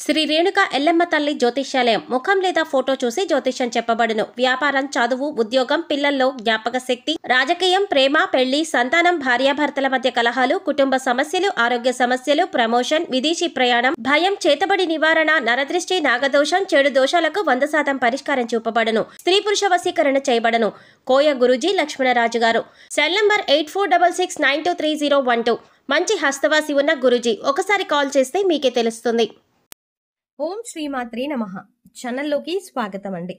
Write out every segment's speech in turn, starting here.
శ్రీ రేణుక ఎల్లమ్మ తల్లి జ్యోతిష్యాలయం ముఖం లేదా ఫోటో చూసి జ్యోతిష్యం చెప్పబడును. వ్యాపారం, చదువు, ఉద్యోగం, పిల్లల్లో జ్ఞాపక శక్తి, రాజకీయం, ప్రేమ, పెళ్లి, సంతానం, భార్యాభర్తల మధ్య కలహాలు, కుటుంబ సమస్యలు, ఆరోగ్య సమస్యలు, ప్రమోషన్, విదేశీ ప్రయాణం, భయం, చేతబడి నివారణ, నరదృష్టి, నాగదోషం, చెడు దోషాలకు 100% పరిష్కారం చూపబడును. స్త్రీ పురుష వశీకరణ చేయబడును. కోయ గురూజీ లక్ష్మణరాజు గారు. Cell number 8466923012. మంచి హస్తవాసి ఉన్న గురూజీ. ఒకసారి కాల్ చేస్తే మీకే తెలుస్తుంది. ఓం శ్రీమాత్రే నమః. ఛానల్లోకి స్వాగతం అండి.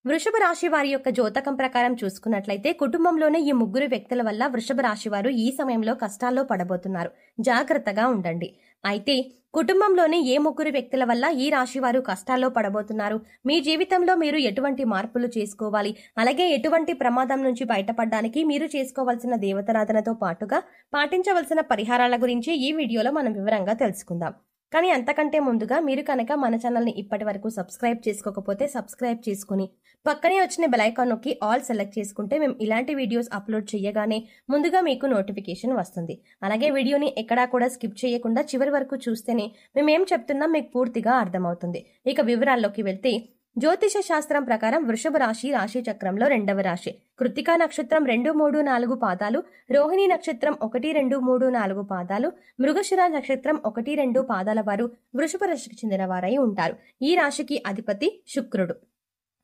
వృషభ రాశి వారి యొక్క జ్యోతకం ప్రకారం చూసుకున్నట్లయితే కుటుంబంలోనే ఈ ముగ్గురు వ్యక్తుల వల్ల వృషభ రాశి వారు ఈ సమయంలో కష్టాల్లో పడబోతున్నారు. జాగ్రత్తగా ఉండండి. అయితే కుటుంబంలోని ఏ ముగ్గురు వ్యక్తుల వల్ల ఈ రాశి వారు కష్టాల్లో పడబోతున్నారు, మీ జీవితంలో మీరు ఎటువంటి మార్పులు చేసుకోవాలి, అలాగే ఎటువంటి ప్రమాదం నుంచి బయటపడడానికి మీరు చేసుకోవాల్సిన దేవతారాధనతో పాటుగా పాటించవలసిన పరిహారాల గురించి ఈ వీడియోలో మనం వివరంగా తెలుసుకుందాం. కానీ అంతకంటే ముందుగా మీరు కనుక మన ఛానల్ని ఇప్పటి వరకు సబ్స్క్రైబ్ చేసుకోకపోతే సబ్స్క్రైబ్ చేసుకుని పక్కనే వచ్చిన బెల్ ఐకాన్ నొక్కి ఆల్ సెలెక్ట్ చేసుకుంటే మేము ఇలాంటి వీడియోస్ అప్లోడ్ చేయగానే ముందుగా మీకు నోటిఫికేషన్ వస్తుంది. అలాగే వీడియోని ఎక్కడా కూడా స్కిప్ చేయకుండా చివరి వరకు చూస్తేనే మేమేం చెప్తున్నా మీకు పూర్తిగా అర్థమవుతుంది. ఇక వివరాల్లోకి వెళ్తే జ్యోతిష శాస్త్రం ప్రకారం వృషభ రాశి రాశి చక్రంలో 2వ రాశి. కృత్తికా నక్షత్రం 2, 3, 4 పాదాలు, రోహిణి నక్షత్రం 1, 2, 3, 4 పాదాలు, మృగశిర నక్షత్రం 1, 2 పాదాల వారు వృషభ రాశికి చెందిన వారై ఉంటారు. ఈ రాశికి అధిపతి శుక్రుడు.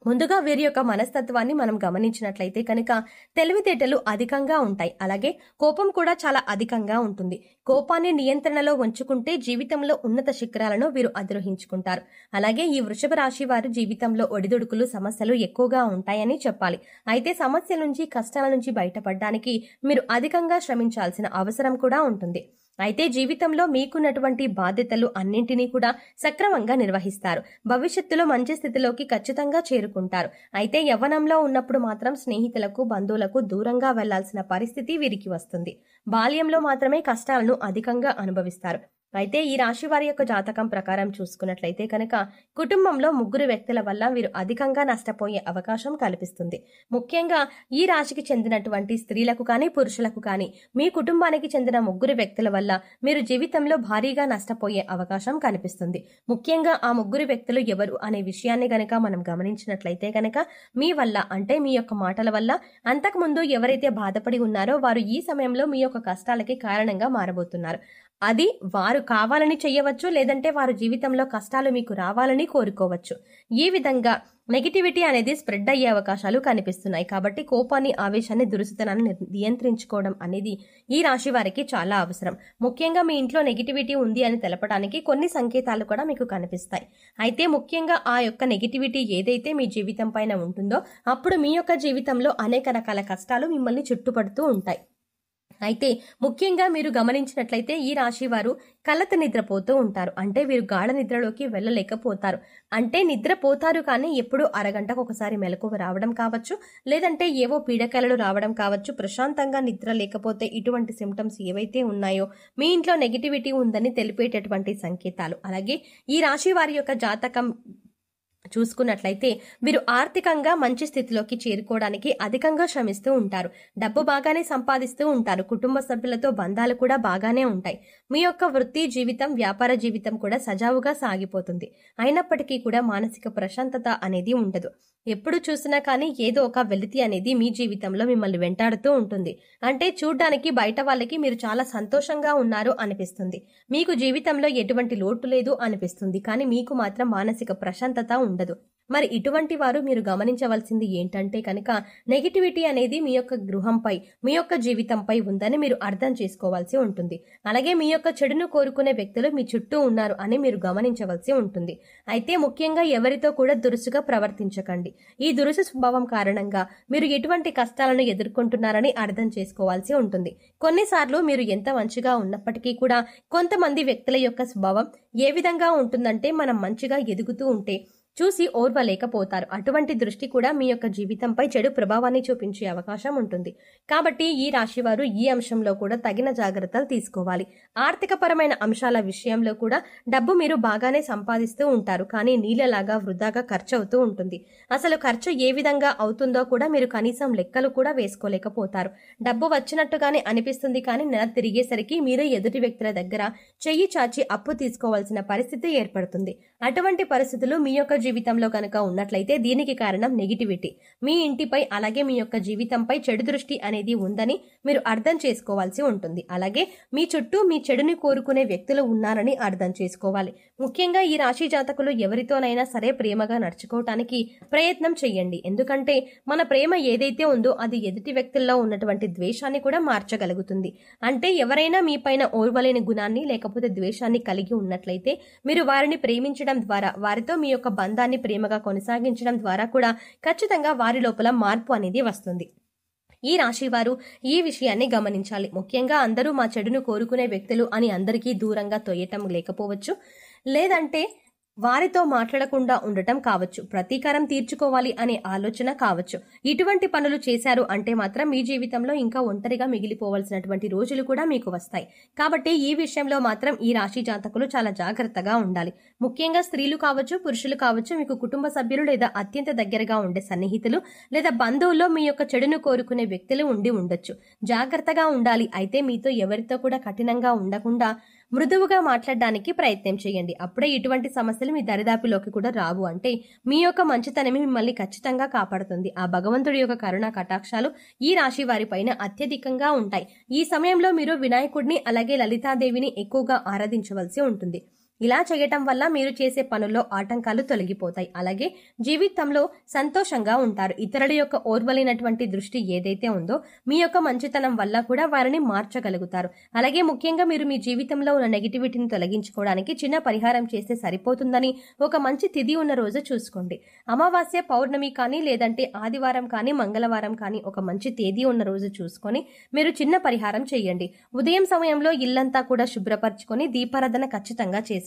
ముందుగా వీరి యొక్క మనస్తత్వాన్ని మనం గమనించినట్లయితే కనుక తెలివితేటలు అధికంగా ఉంటాయి. అలాగే కోపం కూడా చాలా అధికంగా ఉంటుంది. కోపాన్ని నియంత్రణలో ఉంచుకుంటే జీవితంలో ఉన్నత శిఖరాలను వీరు అధిరోహించుకుంటారు. అలాగే ఈ వృషభ రాశి వారి జీవితంలో ఒడిదుడుకులు, సమస్యలు ఎక్కువగా ఉంటాయని చెప్పాలి. అయితే సమస్యల నుంచి, కష్టాల నుంచి బయటపడడానికి మీరు అధికంగా శ్రమించాల్సిన అవసరం కూడా ఉంటుంది. అయితే జీవితంలో మీకున్నటువంటి బాధ్యతలు అన్నింటినీ కూడా సక్రమంగా నిర్వహిస్తారు. భవిష్యత్తులో మంచి స్థితిలోకి ఖచ్చితంగా చేరుకుంటారు. అయితే యవ్వనంలో ఉన్నప్పుడు మాత్రం స్నేహితులకు, బంధువులకు దూరంగా వెళ్లాల్సిన పరిస్థితి వీరికి వస్తుంది. బాల్యంలో మాత్రమే కష్టాలను అధికంగా అనుభవిస్తారు. అయితే ఈ రాశి వారి యొక్క జాతకం ప్రకారం చూసుకున్నట్లయితే కనుక కుటుంబంలో ముగ్గురు వ్యక్తుల వల్ల వీరు అధికంగా నష్టపోయే అవకాశం కల్పిస్తుంది. ముఖ్యంగా ఈ రాశికి చెందినటువంటి స్త్రీలకు కానీ, పురుషులకు కానీ మీ కుటుంబానికి చెందిన ముగ్గురు వ్యక్తుల వల్ల మీరు జీవితంలో భారీగా నష్టపోయే అవకాశం కనిపిస్తుంది. ముఖ్యంగా ఆ ముగ్గురు వ్యక్తులు ఎవరు అనే విషయాన్ని గనక మనం గమనించినట్లయితే కనుక మీ వల్ల, అంటే మీ యొక్క మాటల వల్ల అంతకుముందు ఎవరైతే బాధపడి ఉన్నారో వారు ఈ సమయంలో మీ యొక్క కష్టాలకి కారణంగా మారబోతున్నారు. అది వారు కావాలని చెయ్యవచ్చు, లేదంటే వారి జీవితంలో కష్టాలు మీకు రావాలని కోరుకోవచ్చు. ఈ విధంగా నెగిటివిటీ అనేది స్ప్రెడ్ అయ్యే అవకాశాలు కనిపిస్తున్నాయి. కాబట్టి కోపాన్ని, ఆవేశాన్ని, దురుసుతనాన్ని నియంత్రించుకోవడం అనేది ఈ రాశి వారికి చాలా అవసరం. ముఖ్యంగా మీ ఇంట్లో నెగిటివిటీ ఉంది అని తెలపడానికి కొన్ని సంకేతాలు కూడా మీకు కనిపిస్తాయి. అయితే ముఖ్యంగా ఆ యొక్క నెగిటివిటీ ఏదైతే మీ జీవితం పైన ఉంటుందో అప్పుడు మీ యొక్క జీవితంలో అనేక రకాల కష్టాలు మిమ్మల్ని చుట్టుపడుతూ ఉంటాయి. అయితే ముఖ్యంగా మీరు గమనించినట్లయితే ఈ రాశి వారు కలత నిద్రపోతూ ఉంటారు. అంటే వీరు గాఢ నిద్రలోకి వెళ్ళలేకపోతారు. అంటే నిద్రపోతారు కానీ ఎప్పుడూ అరగంటకు ఒకసారి మెలకువ రావడం కావచ్చు, లేదంటే ఏవో పీడకలలు రావడం కావచ్చు. ప్రశాంతంగా నిద్ర లేకపోతే ఇటువంటి సిమ్టమ్స్ ఏవైతే ఉన్నాయో మీ ఇంట్లో నెగిటివిటీ ఉందని తెలిపేటటువంటి సంకేతాలు. అలాగే ఈ రాశి వారి యొక్క జాతకం చూసుకున్నట్లయితే వీరు ఆర్థికంగా మంచి స్థితిలోకి చేరుకోవడానికి అధికంగా శ్రమిస్తూ ఉంటారు. డబ్బు బాగానే సంపాదిస్తూ ఉంటారు. కుటుంబ సభ్యులతో బంధాలు కూడా బాగానే ఉంటాయి. మీ యొక్క వృత్తి జీవితం, వ్యాపార జీవితం కూడా సజావుగా సాగిపోతుంది. అయినప్పటికీ కూడా మానసిక ప్రశాంతత అనేది ఉండదు. ఎప్పుడు చూసినా కానీ ఏదో ఒక వెలితి అనేది మీ జీవితంలో మిమ్మల్ని వెంటాడుతూ ఉంటుంది. అంటే చూడ్డానికి బయట వాళ్ళకి మీరు చాలా సంతోషంగా ఉన్నారు అనిపిస్తుంది. మీకు జీవితంలో ఎటువంటి లోటు లేదు అనిపిస్తుంది. కానీ మీకు మాత్రం మానసిక ప్రశాంతత ఉండదు. మరి ఇటువంటి వారు మీరు గమనించవలసింది ఏంటంటే కనుక నెగిటివిటీ అనేది మీ యొక్క గృహంపై, మీ యొక్క జీవితంపై ఉందని మీరు అర్థం చేసుకోవాల్సి ఉంటుంది. అలాగే మీ యొక్క చెడును కోరుకునే వ్యక్తులు మీ చుట్టూ ఉన్నారు అని మీరు గమనించవలసి ఉంటుంది. అయితే ముఖ్యంగా ఎవరితో కూడా దురుసుగా ప్రవర్తించకండి. ఈ దురుసు స్వభావం కారణంగా మీరు ఎటువంటి కష్టాలను ఎదుర్కొంటున్నారని అర్థం చేసుకోవాల్సి ఉంటుంది. కొన్నిసార్లు మీరు ఎంత మంచిగా ఉన్నప్పటికీ కూడా కొంతమంది వ్యక్తుల యొక్క స్వభావం ఏ విధంగా ఉంటుందంటే మనం మంచిగా ఎదుగుతూ ఉంటే చూసి ఓర్వలేకపోతారు. అటువంటి దృష్టి కూడా మీ యొక్క జీవితంపై చెడు ప్రభావాన్ని చూపించే అవకాశం ఉంటుంది. కాబట్టి ఈ రాశి వారు ఈ అంశంలో కూడా తగిన జాగ్రత్తలు తీసుకోవాలి. ఆర్థికపరమైన అంశాల విషయంలో కూడా డబ్బు మీరు బాగానే సంపాదిస్తూ ఉంటారు, కానీ నీళ్ళలాగా వృధాగా ఖర్చు అవుతూ ఉంటుంది. అసలు ఖర్చు ఏ విధంగా అవుతుందో కూడా మీరు కనీసం లెక్కలు కూడా వేసుకోలేకపోతారు. డబ్బు వచ్చినట్టుగానే అనిపిస్తుంది, కానీ నెల తిరిగేసరికి మీరే ఎదుటి వ్యక్తుల దగ్గర చెయ్యి చాచి అప్పు తీసుకోవాల్సిన పరిస్థితి ఏర్పడుతుంది. అటువంటి పరిస్థితులు మీ యొక్క జీవితంలో కనుక ఉన్నట్లయితే దీనికి కారణం నెగిటివిటీ. మీ ఇంటిపై అలాగే మీ యొక్క జీవితంపై చెడు దృష్టి అనేది ఉందని మీరు అర్థం చేసుకోవాల్సి ఉంటుంది. అలాగే మీ చుట్టూ మీ చెడుని కోరుకునే వ్యక్తులు ఉన్నారని అర్థం చేసుకోవాలి. ముఖ్యంగా ఈ రాశి జాతకులు ఎవరితోనైనా సరే ప్రేమగా నడుచుకోవటానికి ప్రయత్నం చేయండి. ఎందుకంటే మన ప్రేమ ఏదైతే ఉందో అది ఎదుటి వ్యక్తుల్లో ఉన్నటువంటి ద్వేషాన్ని కూడా మార్చగలుగుతుంది. అంటే ఎవరైనా మీ పైన ఓర్వలేని గుణాన్ని లేకపోతే ద్వేషాన్ని కలిగి ఉన్నట్లయితే మీరు వారిని ప్రేమించడం ద్వారా, వారితో మీ యొక్క బంధాన్ని ప్రేమగా కొనసాగించడం ద్వారా కూడా ఖచ్చితంగా వారి లోపల మార్పు అనేది వస్తుంది. ఈ రాశి వారు ఈ విషయాన్ని గమనించాలి. ముఖ్యంగా అందరూ మా చెడును కోరుకునే వ్యక్తులు అని అందరికీ దూరంగా తోయటం లేకపోవచ్చు, లేదంటే వారితో మాట్లాడకుండా ఉండటం కావచ్చు, ప్రతీకారం తీర్చుకోవాలి అనే ఆలోచన కావచ్చు. ఇటువంటి పనులు చేశారు అంటే మాత్రం మీ జీవితంలో ఇంకా ఒంటరిగా మిగిలిపోవాల్సినటువంటి రోజులు కూడా మీకు వస్తాయి. కాబట్టి ఈ విషయంలో మాత్రం ఈ రాశి జాతకులు చాలా జాగ్రత్తగా ఉండాలి. ముఖ్యంగా స్త్రీలు కావచ్చు, పురుషులు కావచ్చు, మీకు కుటుంబ సభ్యులు లేదా అత్యంత దగ్గరగా ఉండే సన్నిహితులు లేదా బంధువుల్లో మీ యొక్క చెడును కోరుకునే వ్యక్తులు ఉండి ఉండొచ్చు. జాగ్రత్తగా ఉండాలి. అయితే మీతో ఎవరితో కూడా కఠినంగా ఉండకుండా మృదువుగా మాట్లాడడానికి ప్రయత్నం చేయండి. అప్పుడే ఇటువంటి సమస్యలు మీ దరిదాపులోకి కూడా రావు. అంటే మీ యొక్క మంచితనమే మిమ్మల్ని ఖచ్చితంగా కాపాడుతుంది. ఆ భగవంతుడి యొక్క కరుణా కటాక్షాలు ఈ రాశి వారి పైన అత్యధికంగా ఉంటాయి. ఈ సమయంలో మీరు వినాయకుడిని అలాగే లలితాదేవిని ఎక్కువగా ఆరాధించవలసి ఉంటుంది. ఇలా చేయటం వల్ల మీరు చేసే పనుల్లో ఆటంకాలు తొలగిపోతాయి. అలాగే జీవితంలో సంతోషంగా ఉంటారు. ఇతరుల యొక్క ఓర్వలేనటువంటి దృష్టి ఏదైతే ఉందో మీ యొక్క మంచితనం వల్ల కూడా వారిని మార్చగలుగుతారు. అలాగే ముఖ్యంగా మీరు మీ జీవితంలో ఉన్న నెగిటివిటీని తొలగించుకోవడానికి చిన్న పరిహారం చేస్తే సరిపోతుందని ఒక మంచి తిథి ఉన్న రోజు చూసుకోండి. అమావాస్య, పౌర్ణమి కానీ లేదంటే ఆదివారం కానీ మంగళవారం కానీ ఒక మంచి తేదీ ఉన్న రోజు చూసుకొని మీరు చిన్న పరిహారం చేయండి. ఉదయం సమయంలో ఇల్లంతా కూడా శుభ్రపరచుకొని దీపారాధన ఖచ్చితంగా చేసుకోండి.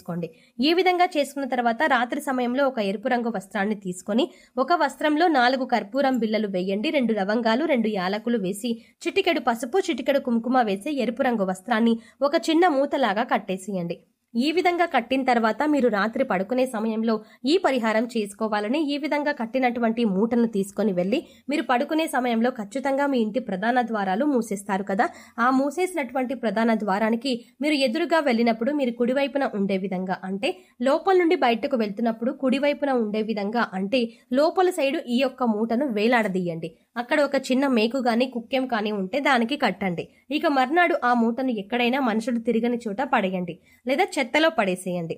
ఈ విధంగా చేసుకున్న తర్వాత రాత్రి సమయంలో ఒక ఎరుపు రంగు వస్త్రాన్ని తీసుకొని ఒక వస్త్రంలో 4 కర్పూరం బిళ్ళలు వేయండి. 2 లవంగాలు, 2 యాలకులు వేసి చిటికెడు పసుపు, చిటికెడు కుంకుమ వేసి ఎరుపు రంగు వస్త్రాన్ని ఒక చిన్న మూతలాగా కట్టేసేయండి. ఈ విధంగా కట్టిన తర్వాత మీరు రాత్రి పడుకునే సమయంలో ఈ పరిహారం చేసుకోవాలని ఈ విధంగా కట్టినటువంటి మూటను తీసుకొని వెళ్లి మీరు పడుకునే సమయంలో ఖచ్చితంగా మీ ఇంటి ప్రధాన ద్వారాలు మూసేస్తారు కదా, ఆ మూసేసినటువంటి ప్రధాన ద్వారానికి మీరు ఎదురుగా వెళ్ళినప్పుడు మీరు కుడివైపున ఉండే విధంగా, అంటే లోపల నుండి బయటకు వెళ్తున్నప్పుడు కుడివైపున ఉండే విధంగా, అంటే లోపల సైడు ఈ యొక్క మూటను వేలాడదీయండి. అక్కడ ఒక చిన్న మేకు గాని కుక్కెం కానీ ఉంటే దానికి కట్టండి. ఇక మర్నాడు ఆ మూటను ఎక్కడైనా మనుషులు తిరగని చోట పడేయండి లేదా చెత్తలో పడేసేయండి.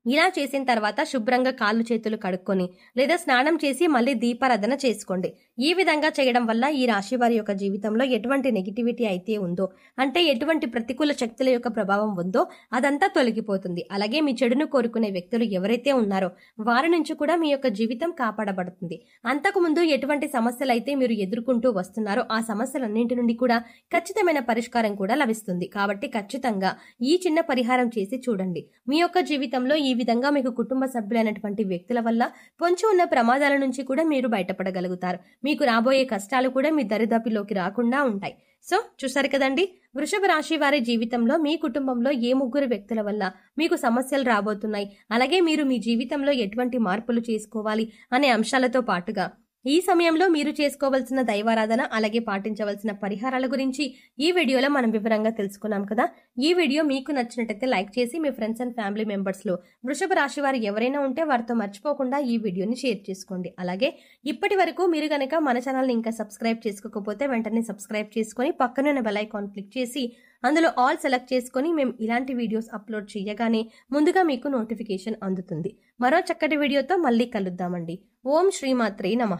ఇలా చేసిన తర్వాత శుభ్రంగా కాళ్ళు చేతులు కడుక్కొని లేదా స్నానం చేసి మళ్ళీ దీపారాధన చేసుకోండి. ఈ విధంగా చేయడం వల్ల ఈ రాశి వారి యొక్క జీవితంలో ఎటువంటి నెగిటివిటీ అయితే ఉందో, అంటే ఎటువంటి ప్రతికూల శక్తుల యొక్క ప్రభావం ఉందో అదంతా తొలగిపోతుంది. అలాగే మీ చెడును కోరుకునే వ్యక్తులు ఎవరైతే ఉన్నారో వారి నుంచి కూడా మీ యొక్క జీవితం కాపాడబడుతుంది. అంతకుముందు ఎటువంటి సమస్యలు అయితే మీరు ఎదుర్కొంటూ వస్తున్నారో ఆ సమస్యలన్నింటి నుండి కూడా ఖచ్చితమైన పరిష్కారం కూడా లభిస్తుంది. కాబట్టి ఖచ్చితంగా ఈ చిన్న పరిహారం చేసి చూడండి. మీ యొక్క జీవితంలో ఈ విధంగా మీకు కుటుంబ సభ్యులైనటువంటి వ్యక్తుల వల్ల పొంచి ఉన్న ప్రమాదాల నుంచి కూడా మీరు బయటపడగలుగుతారు. మీకు రాబోయే కష్టాలు కూడా మీ దరిదాపులోకి రాకుండా ఉంటాయి. సో చూసారు కదండి, వృషభ రాశి వారి జీవితంలో మీ కుటుంబంలో ఏ 3 వ్యక్తుల వల్ల మీకు సమస్యలు రాబోతున్నాయి, అలాగే మీరు మీ జీవితంలో ఎటువంటి మార్పులు చేసుకోవాలి అనే అంశాలతో పాటుగా ఈ సమయంలో మీరు చేసుకోవాల్సిన దైవారాధన అలాగే పాటించవలసిన పరిహారాల గురించి ఈ వీడియోలో మనం వివరంగా తెలుసుకున్నాం కదా. ఈ వీడియో మీకు నచ్చినట్టయితే లైక్ చేసి మీ ఫ్రెండ్స్ అండ్ ఫ్యామిలీ మెంబర్స్ లో వృషభ రాశి వారు ఎవరైనా ఉంటే వారితో మర్చిపోకుండా ఈ వీడియోని షేర్ చేసుకోండి. అలాగే ఇప్పటి వరకు మీరు గనక మన ఛానల్ని ఇంకా సబ్స్క్రైబ్ చేసుకోకపోతే వెంటనే సబ్స్క్రైబ్ చేసుకొని పక్కనే ఉన్న బెల్ ఐకాన్ క్లిక్ చేసి అందులో ఆల్ సెలెక్ట్ చేసుకొని మేము ఇలాంటి వీడియోస్ అప్లోడ్ చేయగానే ముందుగా మీకు నోటిఫికేషన్ అందుతుంది. మరో చక్కటి వీడియోతో మళ్ళీ కలుద్దామండి. ఓం శ్రీమాత్రే నమః.